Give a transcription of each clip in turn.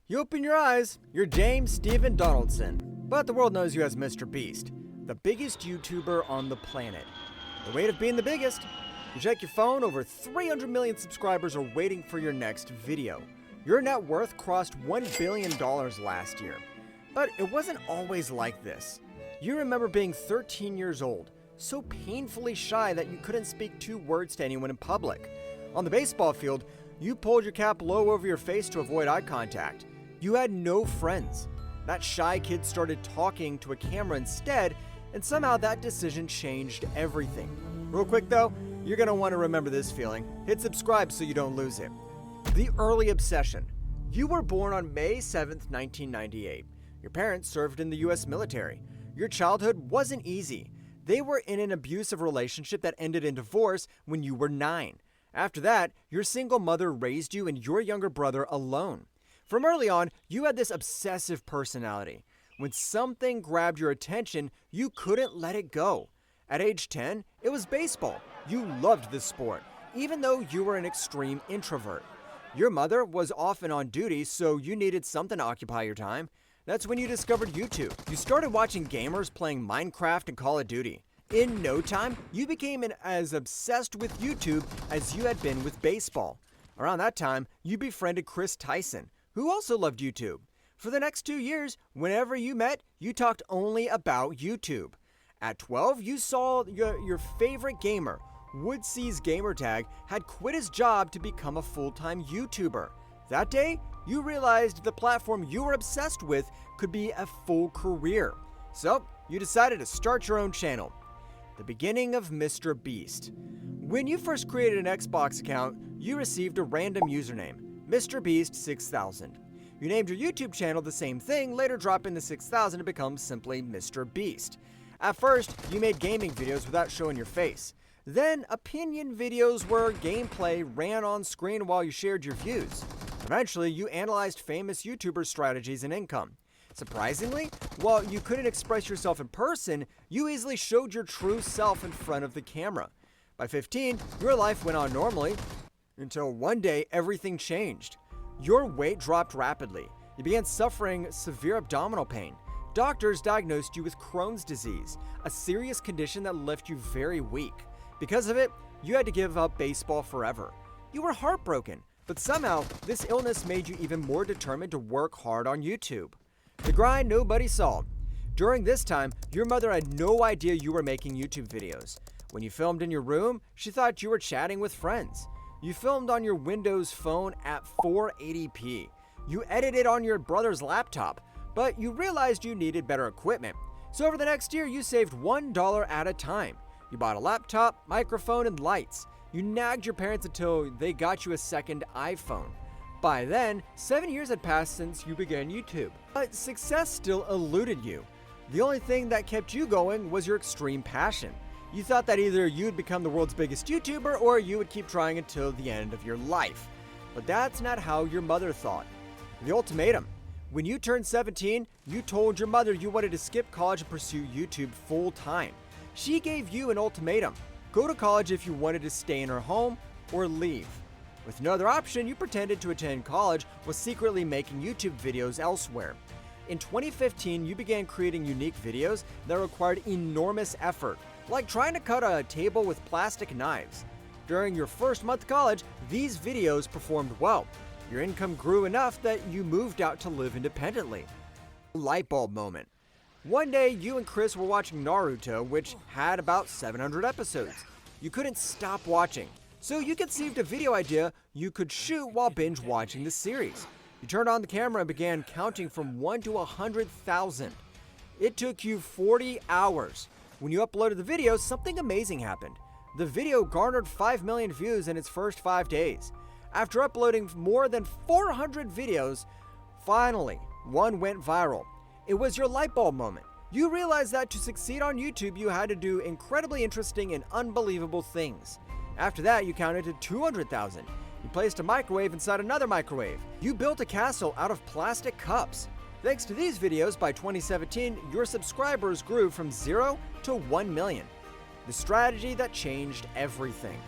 You open your eyes, you're James Stephen Donaldson, but the world knows you as MrBeast, the biggest YouTuber on the planet. The weight of being the biggest? You check your phone, over 300 million subscribers are waiting for your next video. Your net worth crossed $1 billion last year. But it wasn't always like this. You remember being 13 years old, so painfully shy that you couldn't speak 2 words to anyone in public. On the baseball field, you pulled your cap low over your face to avoid eye contact. You had no friends. That shy kid started talking to a camera instead, and somehow that decision changed everything. Real quick though, you're gonna want to remember this feeling. Hit subscribe so you don't lose it. The early obsession. You were born on May 7th, 1998. Your parents served in the US military. Your childhood wasn't easy. They were in an abusive relationship that ended in divorce when you were 9. After that, your single mother raised you and your younger brother alone. From early on, you had this obsessive personality. When something grabbed your attention, you couldn't let it go. At age 10, it was baseball. You loved the sport, even though you were an extreme introvert. Your mother was often on duty, so you needed something to occupy your time. That's when you discovered YouTube. You started watching gamers playing Minecraft and Call of Duty. In no time, you became as obsessed with YouTube as you had been with baseball. Around that time, you befriended Chris Tyson, who also loved YouTube. For the next 2 years, whenever you met, you talked only about YouTube. At 12, you saw your favorite gamer, Woodsea's gamertag, had quit his job to become a full-time YouTuber. That day, you realized the platform you were obsessed with could be a full career. So, you decided to start your own channel. The beginning of MrBeast. When you first created an Xbox account, you received a random username, MrBeast6000. You named your YouTube channel the same thing, later dropping the 6000 to become simply MrBeast. At first, you made gaming videos without showing your face. Then, opinion videos where gameplay ran on screen while you shared your views. Eventually, you analyzed famous YouTubers' strategies and income. Surprisingly, while you couldn't express yourself in person, you easily showed your true self in front of the camera. By 15, your life went on normally, until one day everything changed. Your weight dropped rapidly. You began suffering severe abdominal pain. Doctors diagnosed you with Crohn's disease, a serious condition that left you very weak. Because of it, you had to give up baseball forever. You were heartbroken, but somehow this illness made you even more determined to work hard on YouTube. The grind nobody saw. During this time, your mother had no idea you were making YouTube videos. When you filmed in your room, she thought you were chatting with friends. You filmed on your Windows phone at 480p. You edited on your brother's laptop, but you realized you needed better equipment. So over the next year, you saved $1 at a time. You bought a laptop, microphone, and lights. You nagged your parents until they got you a second iPhone. By then, 7 years had passed since you began YouTube, but success still eluded you. The only thing that kept you going was your extreme passion. You thought that either you'd become the world's biggest YouTuber or you would keep trying until the end of your life. But that's not how your mother thought. The ultimatum. When you turned 17, you told your mother you wanted to skip college and pursue YouTube full time. She gave you an ultimatum. Go to college if you wanted to stay in her home or leave. With no other option, you pretended to attend college while secretly making YouTube videos elsewhere. In 2015, you began creating unique videos that required enormous effort, like trying to cut a table with plastic knives. During your first month of college, these videos performed well. Your income grew enough that you moved out to live independently. Light bulb moment. One day, you and Chris were watching Naruto, which had about 700 episodes. You couldn't stop watching, so you conceived a video idea you could shoot while binge watching the series. You turned on the camera and began counting from 1 to 100,000. It took you 40 hours. When you uploaded the video, something amazing happened. The video garnered 5 million views in its first 5 days. After uploading more than 400 videos, finally, one went viral. It was your light bulb moment. You realized that to succeed on YouTube, you had to do incredibly interesting and unbelievable things. After that, you counted to 200,000. You placed a microwave inside another microwave. You built a castle out of plastic cups. Thanks to these videos, by 2017, your subscribers grew from 0 to 1 million. The strategy that changed everything.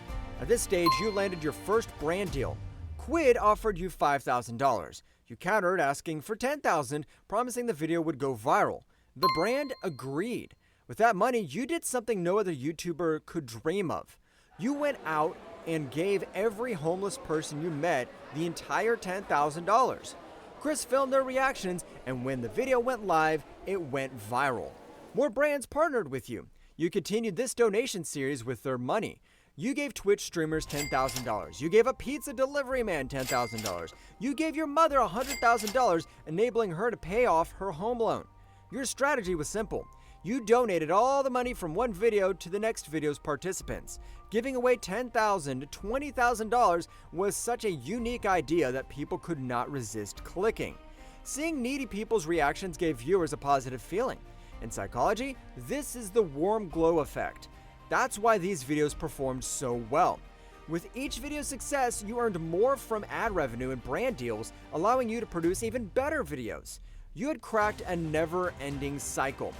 At this stage, you landed your first brand deal. Quid offered you $5,000. You countered asking for $10,000, promising the video would go viral. The brand agreed. With that money, you did something no other YouTuber could dream of. You went out and gave every homeless person you met the entire $10,000. Chris filmed their reactions, and when the video went live, it went viral. More brands partnered with you. You continued this donation series with their money. You gave Twitch streamers $10,000. You gave a pizza delivery man $10,000. You gave your mother $100,000, enabling her to pay off her home loan. Your strategy was simple. You donated all the money from one video to the next video's participants. Giving away $10,000 to $20,000 was such a unique idea that people could not resist clicking. Seeing needy people's reactions gave viewers a positive feeling. In psychology, this is the warm glow effect. That's why these videos performed so well. With each video's success, you earned more from ad revenue and brand deals, allowing you to produce even better videos. You had cracked a never-ending cycle,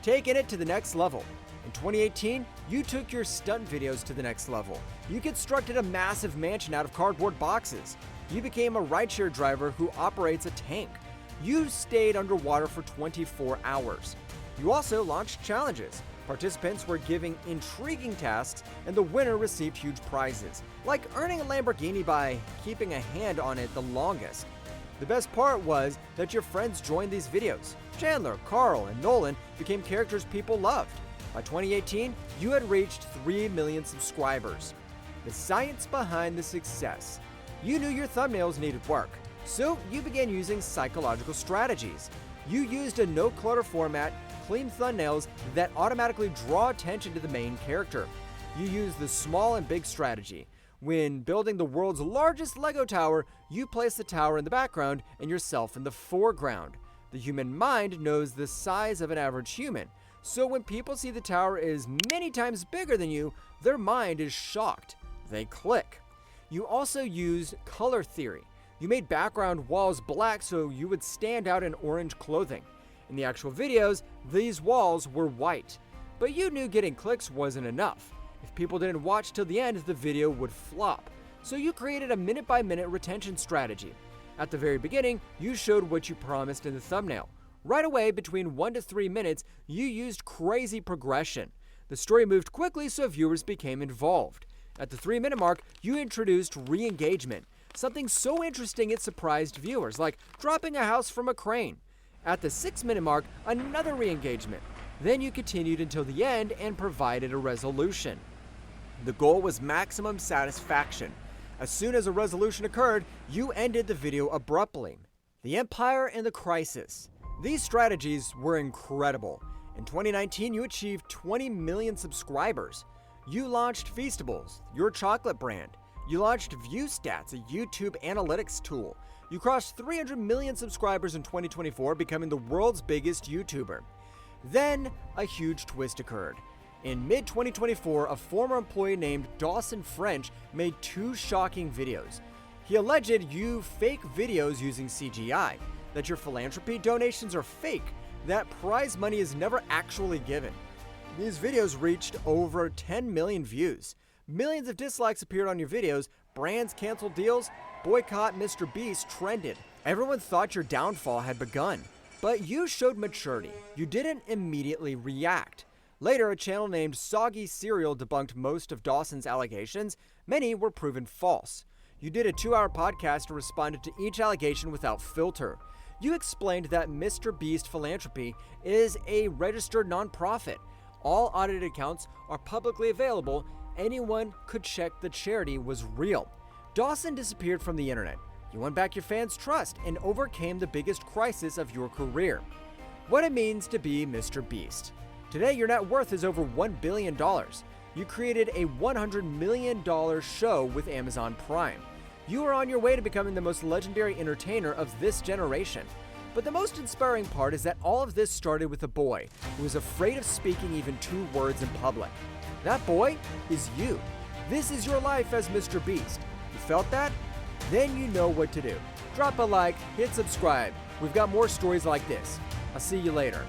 taking it to the next level. In 2018, you took your stunt videos to the next level. You constructed a massive mansion out of cardboard boxes. You became a rideshare driver who operates a tank. You stayed underwater for 24 hours. You also launched challenges. Participants were given intriguing tasks, and the winner received huge prizes, like earning a Lamborghini by keeping a hand on it the longest. The best part was that your friends joined these videos. Chandler, Carl, and Nolan became characters people loved. By 2018, you had reached 3 million subscribers. The science behind the success. You knew your thumbnails needed work, so you began using psychological strategies. You used a no-clutter format, clean thumbnails that automatically draw attention to the main character. You used the small and big strategy. When building the world's largest Lego tower, you place the tower in the background and yourself in the foreground. The human mind knows the size of an average human, so when people see the tower is many times bigger than you, their mind is shocked. They click. You also use color theory. You made background walls black so you would stand out in orange clothing. In the actual videos, these walls were white. But you knew getting clicks wasn't enough. If people didn't watch till the end, the video would flop. So you created a minute-by-minute retention strategy. At the very beginning, you showed what you promised in the thumbnail. Right away, between 1 to 3 minutes, you used crazy progression. The story moved quickly, so viewers became involved. At the 3-minute mark, you introduced re-engagement, something so interesting it surprised viewers, like dropping a house from a crane. At the 6-minute mark, another re-engagement. Then you continued until the end and provided a resolution. The goal was maximum satisfaction. As soon as a resolution occurred, you ended the video abruptly. The Empire and the Crisis. These strategies were incredible. In 2019, you achieved 20 million subscribers. You launched Feastables, your chocolate brand. You launched ViewStats, a YouTube analytics tool. You crossed 300 million subscribers in 2024, becoming the world's biggest YouTuber. Then, a huge twist occurred. In mid-2024, a former employee named Dawson French made 2 shocking videos. He alleged you fake videos using CGI, that your philanthropy donations are fake, that prize money is never actually given. These videos reached over 10 million views. Millions of dislikes appeared on your videos, brands canceled deals, boycott MrBeast trended. Everyone thought your downfall had begun. But you showed maturity. You didn't immediately react. Later, a channel named Soggy Cereal debunked most of Dawson's allegations. Many were proven false. You did a 2-hour podcast and responded to each allegation without filter. You explained that MrBeast Philanthropy is a registered nonprofit. All audited accounts are publicly available. Anyone could check the charity was real. Dawson disappeared from the internet. You won back your fans' trust and overcame the biggest crisis of your career. What it means to be MrBeast. Today, your net worth is over $1 billion. You created a $100 million show with Amazon Prime. You are on your way to becoming the most legendary entertainer of this generation. But the most inspiring part is that all of this started with a boy who was afraid of speaking even 2 words in public. That boy is you. This is your life as MrBeast. You felt that? Then you know what to do. Drop a like, hit subscribe. We've got more stories like this. I'll see you later.